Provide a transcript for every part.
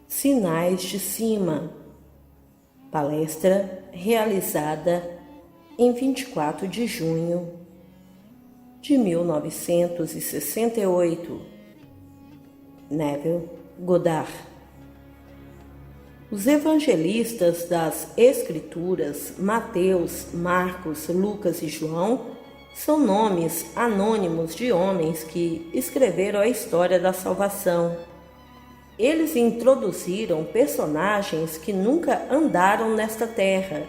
Sinais de Cima. Palestra realizada em 24 de junho de 1968. Neville Goddard. Os evangelistas das Escrituras, Mateus, Marcos, Lucas e João, são nomes anônimos de homens que escreveram a história da salvação. Eles introduziram personagens que nunca andaram nesta terra,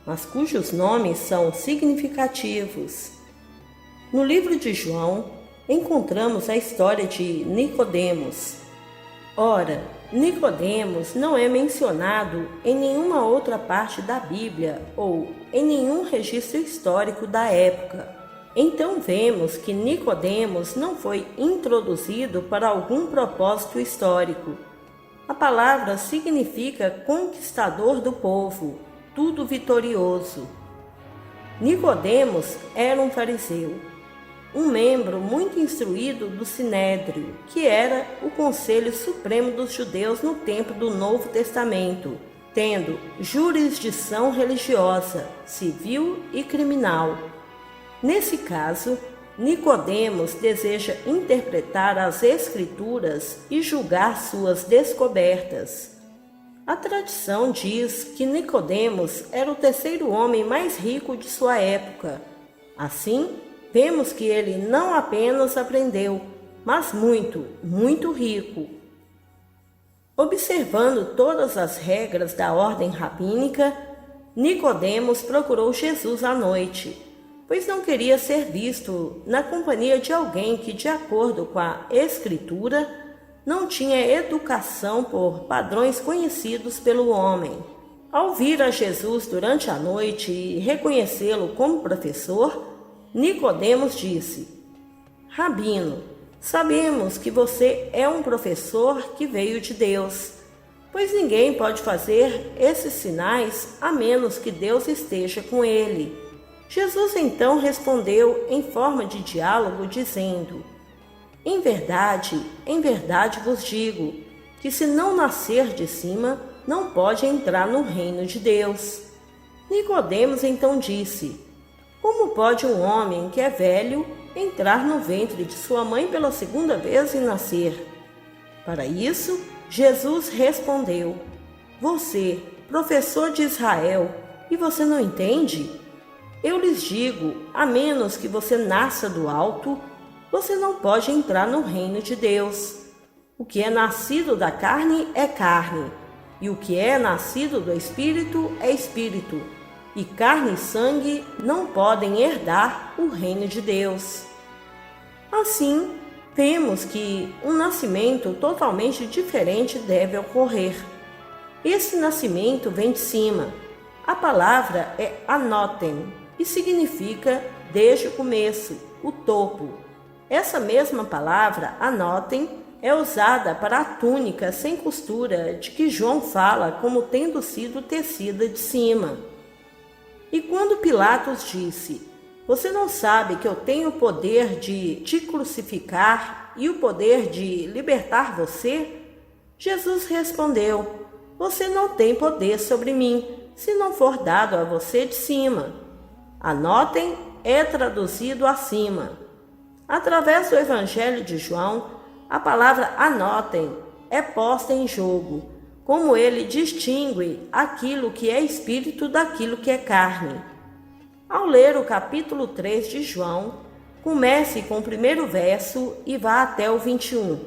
mas cujos nomes são significativos. No livro de João, encontramos a história de Nicodemos. Ora, Nicodemos não é mencionado em nenhuma outra parte da Bíblia ou em nenhum registro histórico da época. Então vemos que Nicodemos não foi introduzido para algum propósito histórico. A palavra significa conquistador do povo, tudo vitorioso. Nicodemos era um fariseu, um membro muito instruído do Sinédrio, que era o conselho supremo dos judeus no tempo do Novo Testamento, tendo jurisdição religiosa, civil e criminal. Nesse caso, Nicodemos deseja interpretar as Escrituras e julgar suas descobertas. A tradição diz que Nicodemos era o terceiro homem mais rico de sua época. Assim, vemos que ele não apenas aprendeu, mas muito rico. Observando todas as regras da ordem rabínica, Nicodemos procurou Jesus à noite, pois não queria ser visto na companhia de alguém que, de acordo com a Escritura, não tinha educação por padrões conhecidos pelo homem. Ao vir a Jesus durante a noite e reconhecê-lo como professor, Nicodemos disse: Rabino, sabemos que você é um professor que veio de Deus, pois ninguém pode fazer esses sinais a menos que Deus esteja com ele. Jesus então respondeu em forma de diálogo, dizendo: em verdade vos digo, que se não nascer de cima, não pode entrar no reino de Deus. Nicodemos então disse: como pode um homem que é velho entrar no ventre de sua mãe pela segunda vez e nascer? Para isso, Jesus respondeu: você, professor de Israel, e você não entende? Eu lhes digo, a menos que você nasça do alto, você não pode entrar no reino de Deus. O que é nascido da carne é carne, e o que é nascido do Espírito é espírito. E carne e sangue não podem herdar o reino de Deus. Assim, vemos que um nascimento totalmente diferente deve ocorrer. Esse nascimento vem de cima. A palavra é anotem, e significa desde o começo, o topo. Essa mesma palavra, anotem, é usada para a túnica sem costura de que João fala como tendo sido tecida de cima. E quando Pilatos disse: você não sabe que eu tenho o poder de te crucificar e o poder de libertar você? Jesus respondeu: você não tem poder sobre mim, se não for dado a você de cima. Anotem é traduzido acima. Através do Evangelho de João, a palavra anotem é posta em jogo, como ele distingue aquilo que é espírito daquilo que é carne. Ao ler o capítulo 3 de João, comece com o primeiro verso e vá até o 21.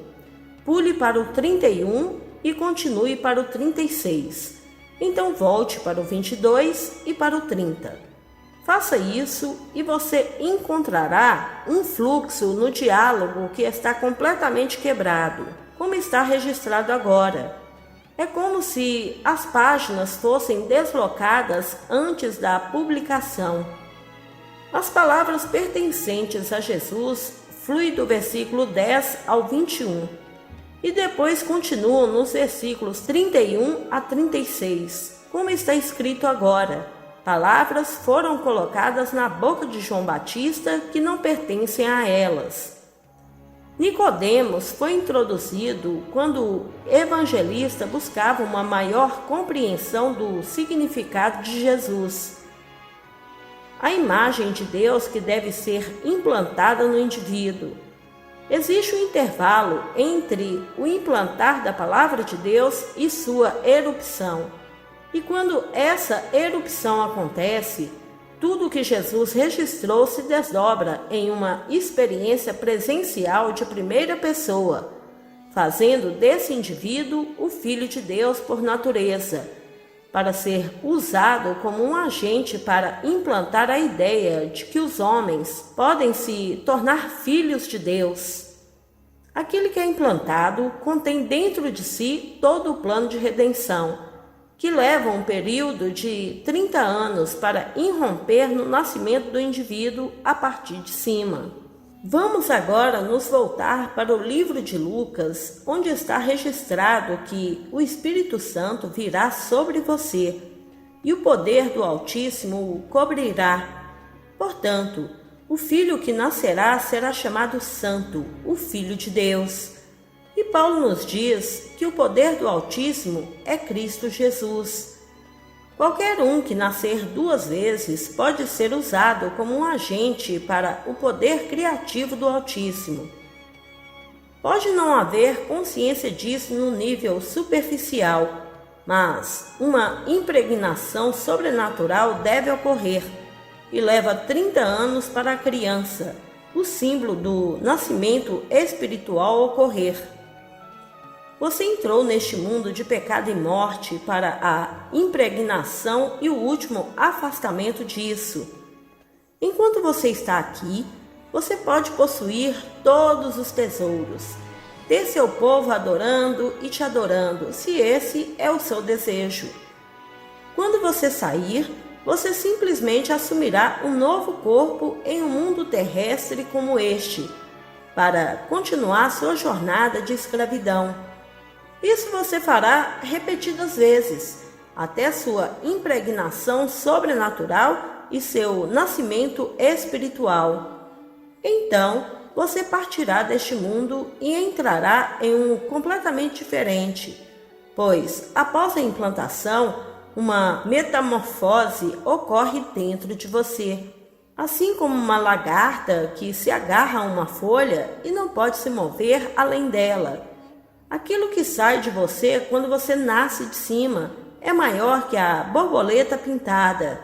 Pule para o 31 e continue para o 36. Então volte para o 22 e para o 30. Faça isso e você encontrará um fluxo no diálogo que está completamente quebrado, como está registrado agora. É como se as páginas fossem deslocadas antes da publicação. As palavras pertencentes a Jesus fluem do versículo 10 ao 21 e depois continuam nos versículos 31 a 36, como está escrito agora. palavras foram colocadas na boca de João Batista que não pertencem a elas. Nicodemos foi introduzido quando o evangelista buscava uma maior compreensão do significado de Jesus. A imagem de Deus que deve ser implantada no indivíduo. Existe um intervalo entre o implantar da palavra de Deus e sua erupção. E quando essa erupção acontece, tudo o que Jesus registrou se desdobra em uma experiência presencial de primeira pessoa, fazendo desse indivíduo o Filho de Deus por natureza, para ser usado como um agente para implantar a ideia de que os homens podem se tornar filhos de Deus. Aquele que é implantado contém dentro de si todo o plano de redenção, que leva um período de 30 anos para irromper no nascimento do indivíduo a partir de cima. Vamos agora nos voltar para o livro de Lucas, onde está registrado que o Espírito Santo virá sobre você e o poder do Altíssimo o cobrirá. Portanto, o filho que nascerá será chamado Santo, o Filho de Deus. E Paulo nos diz que o poder do Altíssimo é Cristo Jesus. Qualquer um que nascer 2 vezes pode ser usado como um agente para o poder criativo do Altíssimo. Pode não haver consciência disso no nível superficial, mas uma impregnação sobrenatural deve ocorrer e leva 30 anos para a criança, o símbolo do nascimento espiritual ocorrer. Você entrou neste mundo de pecado e morte para a impregnação e o último afastamento disso. Enquanto você está aqui, você pode possuir todos os tesouros, ter seu povo adorando e te adorando, se esse é o seu desejo. Quando você sair, você simplesmente assumirá um novo corpo em um mundo terrestre como este, para continuar sua jornada de escravidão. Isso você fará repetidas vezes, até sua impregnação sobrenatural e seu nascimento espiritual. Então, você partirá deste mundo e entrará em um completamente diferente, pois, após a implantação, uma metamorfose ocorre dentro de você, assim como uma lagarta que se agarra a uma folha e não pode se mover além dela. Aquilo que sai de você quando você nasce de cima é maior que a borboleta pintada.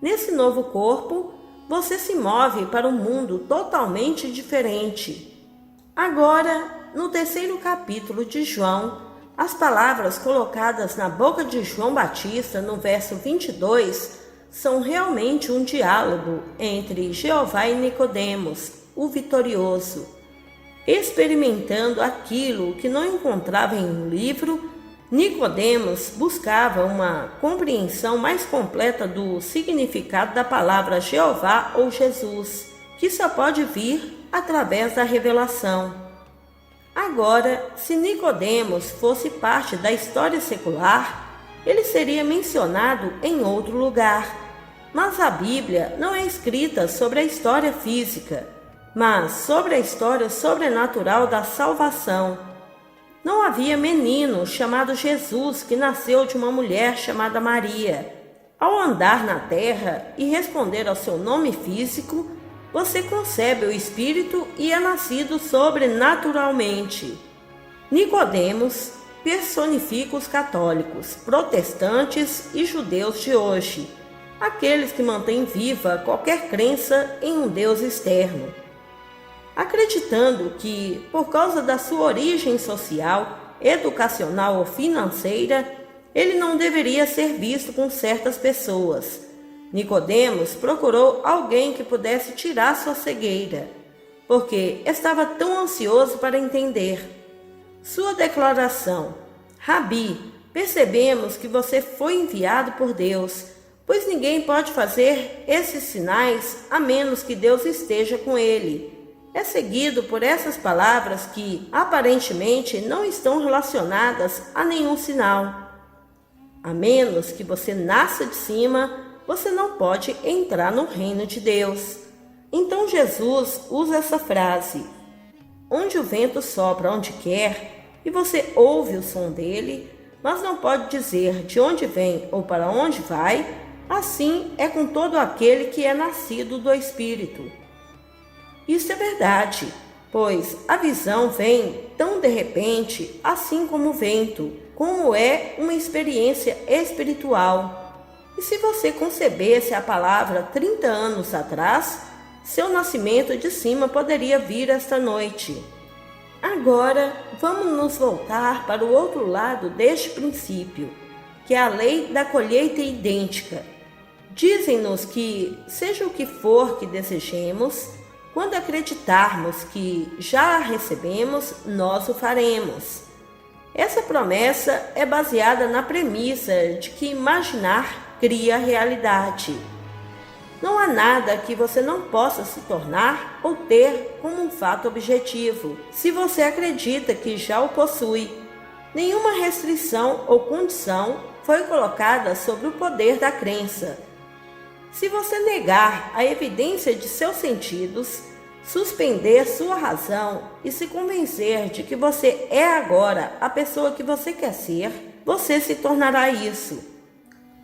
Nesse novo corpo, você se move para um mundo totalmente diferente. Agora, no 3º capítulo de João, as palavras colocadas na boca de João Batista no verso 22 são realmente um diálogo entre Jeová e Nicodemos, o vitorioso. Experimentando aquilo que não encontrava em um livro, Nicodemos buscava uma compreensão mais completa do significado da palavra Jeová ou Jesus, que só pode vir através da revelação. Agora, se Nicodemos fosse parte da história secular, ele seria mencionado em outro lugar. Mas a Bíblia não é escrita sobre a história física, mas sobre a história sobrenatural da salvação. Não havia menino chamado Jesus que nasceu de uma mulher chamada Maria. Ao andar na terra e responder ao seu nome físico, você concebe o Espírito e é nascido sobrenaturalmente. Nicodemos personifica os católicos, protestantes e judeus de hoje, aqueles que mantêm viva qualquer crença em um Deus externo. Acreditando que, por causa da sua origem social, educacional ou financeira, ele não deveria ser visto com certas pessoas. Nicodemos procurou alguém que pudesse tirar sua cegueira, porque estava tão ansioso para entender. Sua declaração: Rabi, percebemos que você foi enviado por Deus, pois ninguém pode fazer esses sinais a menos que Deus esteja com ele. É seguido por essas palavras que, aparentemente, não estão relacionadas a nenhum sinal. A menos que você nasça de cima, você não pode entrar no reino de Deus. Então Jesus usa essa frase: onde o vento sopra onde quer, e você ouve o som dele, mas não pode dizer de onde vem ou para onde vai, assim é com todo aquele que é nascido do Espírito. Isso é verdade, pois a visão vem tão de repente, assim como o vento, como é uma experiência espiritual. E se você concebesse a palavra 30 anos atrás, seu nascimento de cima poderia vir esta noite. Agora, vamos nos voltar para o outro lado deste princípio, que é a lei da colheita idêntica. Dizem-nos que, seja o que for que desejemos, quando acreditarmos que já a recebemos, nós o faremos. Essa promessa é baseada na premissa de que imaginar cria realidade. Não há nada que você não possa se tornar ou ter como um fato objetivo, se você acredita que já o possui. Nenhuma restrição ou condição foi colocada sobre o poder da crença. Se você negar a evidência de seus sentidos, suspender sua razão e se convencer de que você é agora a pessoa que você quer ser, você se tornará isso.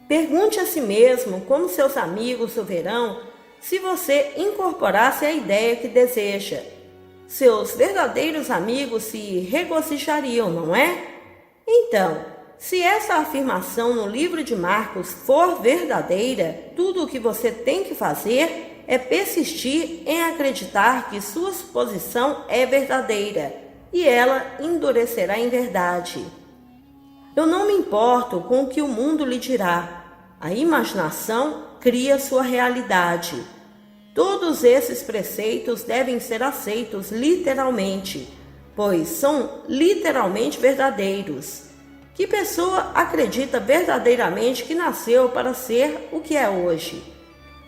Pergunte a si mesmo como seus amigos o verão se você incorporasse a ideia que deseja. Seus verdadeiros amigos se regozijariam, não é? Então, se essa afirmação no livro de Marcos for verdadeira, tudo o que você tem que fazer é persistir em acreditar que sua suposição é verdadeira e ela endurecerá em verdade. Eu não me importo com o que o mundo lhe dirá. A imaginação cria sua realidade. Todos esses preceitos devem ser aceitos literalmente, pois são literalmente verdadeiros. Que pessoa acredita verdadeiramente que nasceu para ser o que é hoje?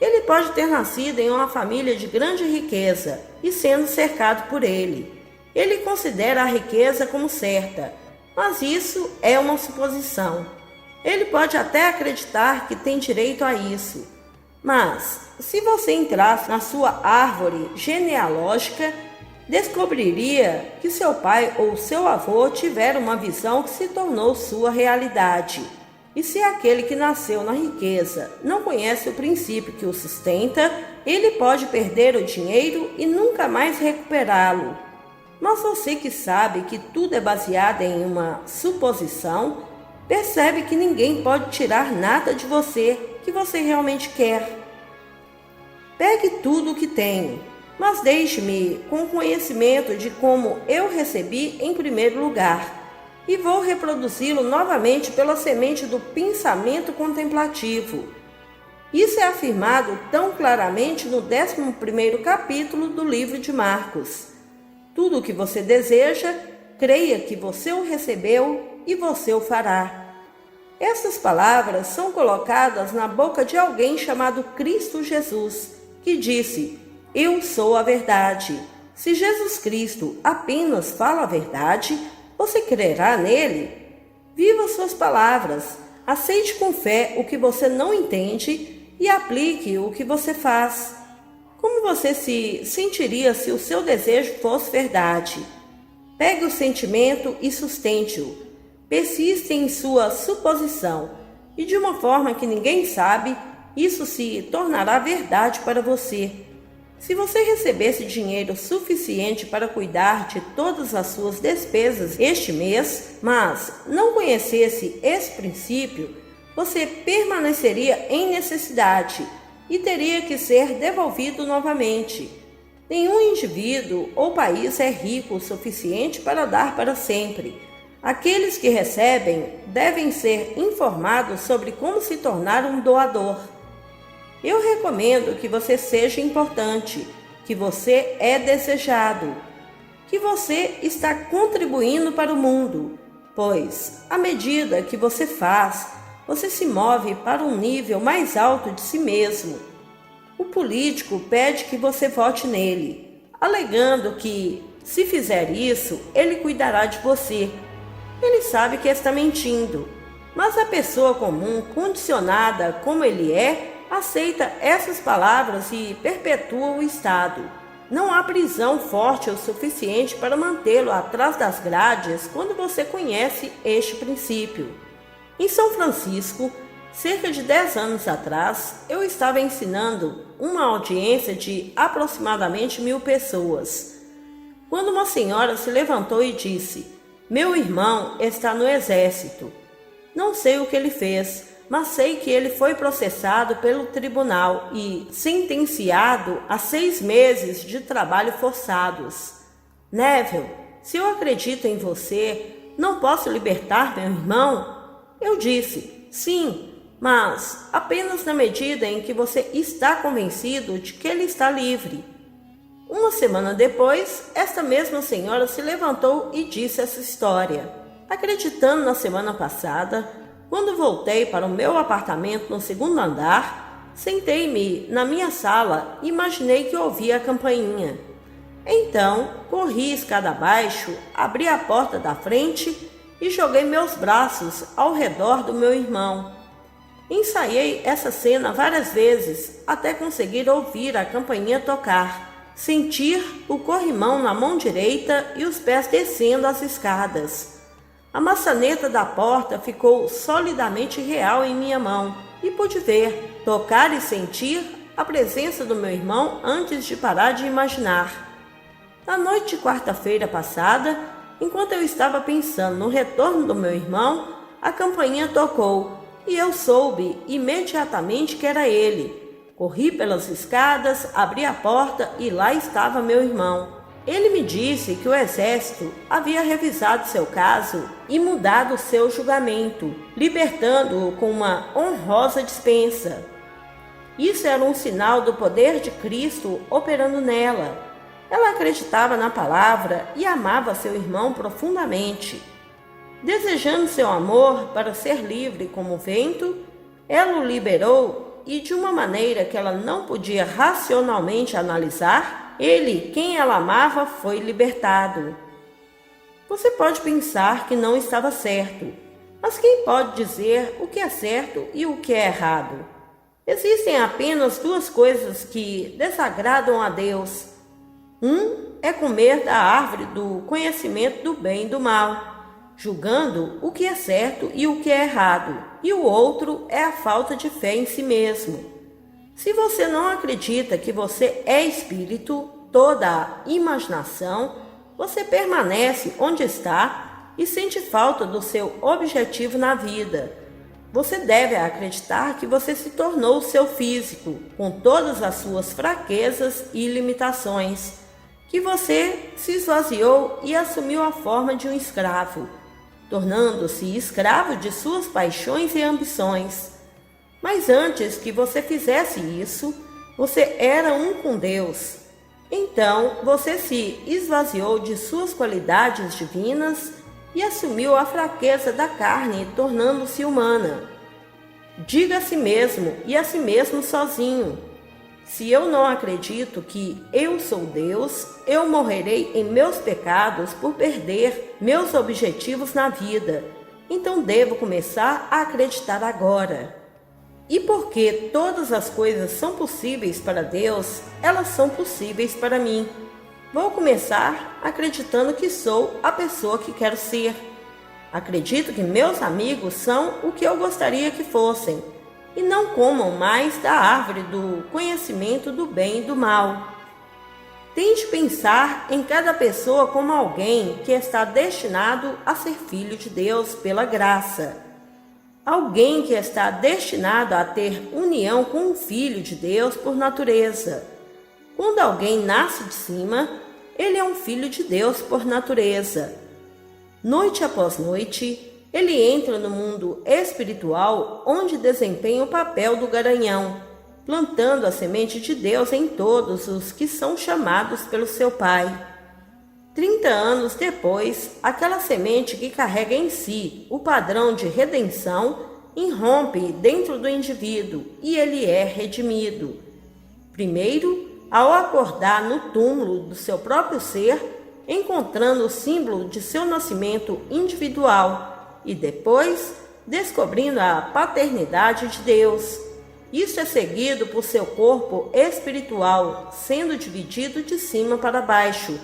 Ele pode ter nascido em uma família de grande riqueza e sendo cercado por ele. Ele considera a riqueza como certa, mas isso é uma suposição. Ele pode até acreditar que tem direito a isso. Mas, se você entrasse na sua árvore genealógica, descobriria que seu pai ou seu avô tiveram uma visão que se tornou sua realidade. E se aquele que nasceu na riqueza não conhece o princípio que o sustenta, ele pode perder o dinheiro e nunca mais recuperá-lo. Mas você que sabe que tudo é baseado em uma suposição, percebe que ninguém pode tirar nada de você que você realmente quer. Pegue tudo o que tenho, mas deixe-me com conhecimento de como eu recebi em primeiro lugar, e vou reproduzi-lo novamente pela semente do pensamento contemplativo. Isso é afirmado tão claramente no 11º capítulo do livro de Marcos. Tudo o que você deseja, creia que você o recebeu e você o fará. Essas palavras são colocadas na boca de alguém chamado Cristo Jesus, que disse: eu sou a verdade. Se Jesus Cristo apenas fala a verdade, você crerá nele? Viva suas palavras, aceite com fé o que você não entende e aplique o que você faz. Como você se sentiria se o seu desejo fosse verdade? Pegue o sentimento e sustente-o. Persiste em sua suposição, e de uma forma que ninguém sabe, isso se tornará verdade para você. Se você recebesse dinheiro suficiente para cuidar de todas as suas despesas este mês, mas não conhecesse esse princípio, você permaneceria em necessidade e teria que ser devolvido novamente. Nenhum indivíduo ou país é rico o suficiente para dar para sempre. Aqueles que recebem devem ser informados sobre como se tornar um doador. Eu recomendo que você seja importante, que você é desejado, que você está contribuindo para o mundo, pois, à medida que você faz, você se move para um nível mais alto de si mesmo. O político pede que você vote nele, alegando que, se fizer isso, ele cuidará de você. Ele sabe que está mentindo, mas a pessoa comum, condicionada como ele é, aceita essas palavras e perpetua o estado. Não há prisão forte o suficiente para mantê-lo atrás das grades quando você conhece este princípio. Em São Francisco, cerca de 10 anos atrás, eu estava ensinando uma audiência de aproximadamente 1000 pessoas, quando uma senhora se levantou e disse: "Meu irmão está no exército. Não sei o que ele fez, mas sei que ele foi processado pelo tribunal e sentenciado a 6 meses de trabalho forçados. Neville, se eu acredito em você, não posso libertar meu irmão?" Eu disse: "Sim, mas apenas na medida em que você está convencido de que ele está livre." Uma semana depois, esta mesma senhora se levantou e disse essa história. Acreditando na semana passada, quando voltei para o meu apartamento no 2º andar, sentei-me na minha sala e imaginei que ouvia a campainha. Então, corri escada abaixo, abri a porta da frente e joguei meus braços ao redor do meu irmão. Ensaiei essa cena várias vezes até conseguir ouvir a campainha tocar, sentir o corrimão na mão direita e os pés descendo as escadas. A maçaneta da porta ficou solidamente real em minha mão e pude ver, tocar e sentir a presença do meu irmão antes de parar de imaginar. Na noite de quarta-feira passada, enquanto eu estava pensando no retorno do meu irmão, a campainha tocou e eu soube imediatamente que era ele. Corri pelas escadas, abri a porta e lá estava meu irmão. Ele me disse que o exército havia revisado seu caso e mudado seu julgamento, libertando-o com uma honrosa dispensa. Isso era um sinal do poder de Cristo operando nela. Ela acreditava na palavra e amava seu irmão profundamente. Desejando seu amor para ser livre como o vento, ela o liberou e, de uma maneira que ela não podia racionalmente analisar, ele, quem ela amava, foi libertado. Você pode pensar que não estava certo, mas quem pode dizer o que é certo e o que é errado? Existem apenas 2 coisas que desagradam a Deus. Um é comer da árvore do conhecimento do bem e do mal, julgando o que é certo e o que é errado, e o outro é a falta de fé em si mesmo. Se você não acredita que você é espírito, toda a imaginação, você permanece onde está e sente falta do seu objetivo na vida. Você deve acreditar que você se tornou seu físico, com todas as suas fraquezas e limitações, que você se esvaziou e assumiu a forma de um escravo, tornando-se escravo de suas paixões e ambições. Mas antes que você fizesse isso, você era um com Deus. Então, você se esvaziou de suas qualidades divinas e assumiu a fraqueza da carne, tornando-se humana. Diga a si mesmo e a si mesmo sozinho: se eu não acredito que eu sou Deus, eu morrerei em meus pecados por perder meus objetivos na vida. Então devo começar a acreditar agora. E porque todas as coisas são possíveis para Deus, elas são possíveis para mim. Vou começar acreditando que sou a pessoa que quero ser. Acredito que meus amigos são o que eu gostaria que fossem, e não comam mais da árvore do conhecimento do bem e do mal. Tente pensar em cada pessoa como alguém que está destinado a ser filho de Deus pela graça. Alguém que está destinado a ter união com um filho de Deus por natureza. Quando alguém nasce de cima, ele é um filho de Deus por natureza. Noite após noite, ele entra no mundo espiritual, onde desempenha o papel do garanhão, plantando a semente de Deus em todos os que são chamados pelo seu Pai. 30 anos depois, aquela semente que carrega em si o padrão de redenção irrompe dentro do indivíduo e ele é redimido. Primeiro, ao acordar no túmulo do seu próprio ser, encontrando o símbolo de seu nascimento individual, e depois descobrindo a paternidade de Deus. Isso é seguido por seu corpo espiritual, sendo dividido de cima para baixo,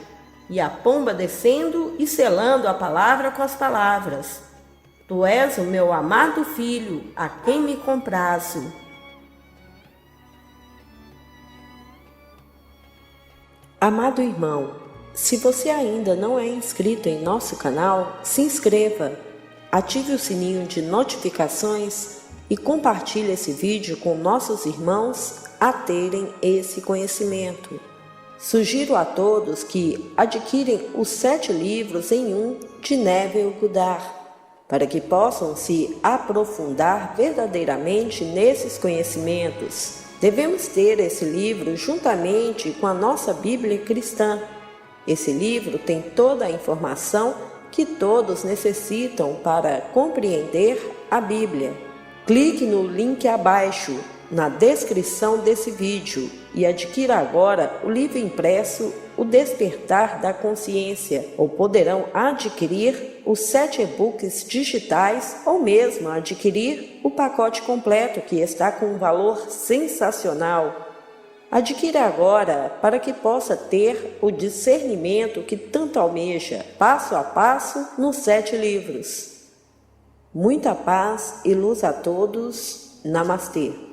e a pomba descendo e selando a palavra com as palavras: Tu és o meu amado filho, a quem me comprazo. Amado irmão, se você ainda não é inscrito em nosso canal, se inscreva, ative o sininho de notificações e compartilhe esse vídeo com nossos irmãos a terem esse conhecimento. Sugiro a todos que adquirem os 7 livros em um de Neville Goddard, para que possam se aprofundar verdadeiramente nesses conhecimentos. Devemos ter esse livro juntamente com a nossa Bíblia cristã. Esse livro tem toda a informação que todos necessitam para compreender a Bíblia. Clique no link abaixo, na descrição desse vídeo, e adquira agora o livro impresso O Despertar da Consciência, ou poderão adquirir os 7 e-books digitais ou mesmo adquirir o pacote completo que está com um valor sensacional. Adquira agora para que possa ter o discernimento que tanto almeja, passo a passo nos 7 livros. Muita paz e luz a todos. Namastê.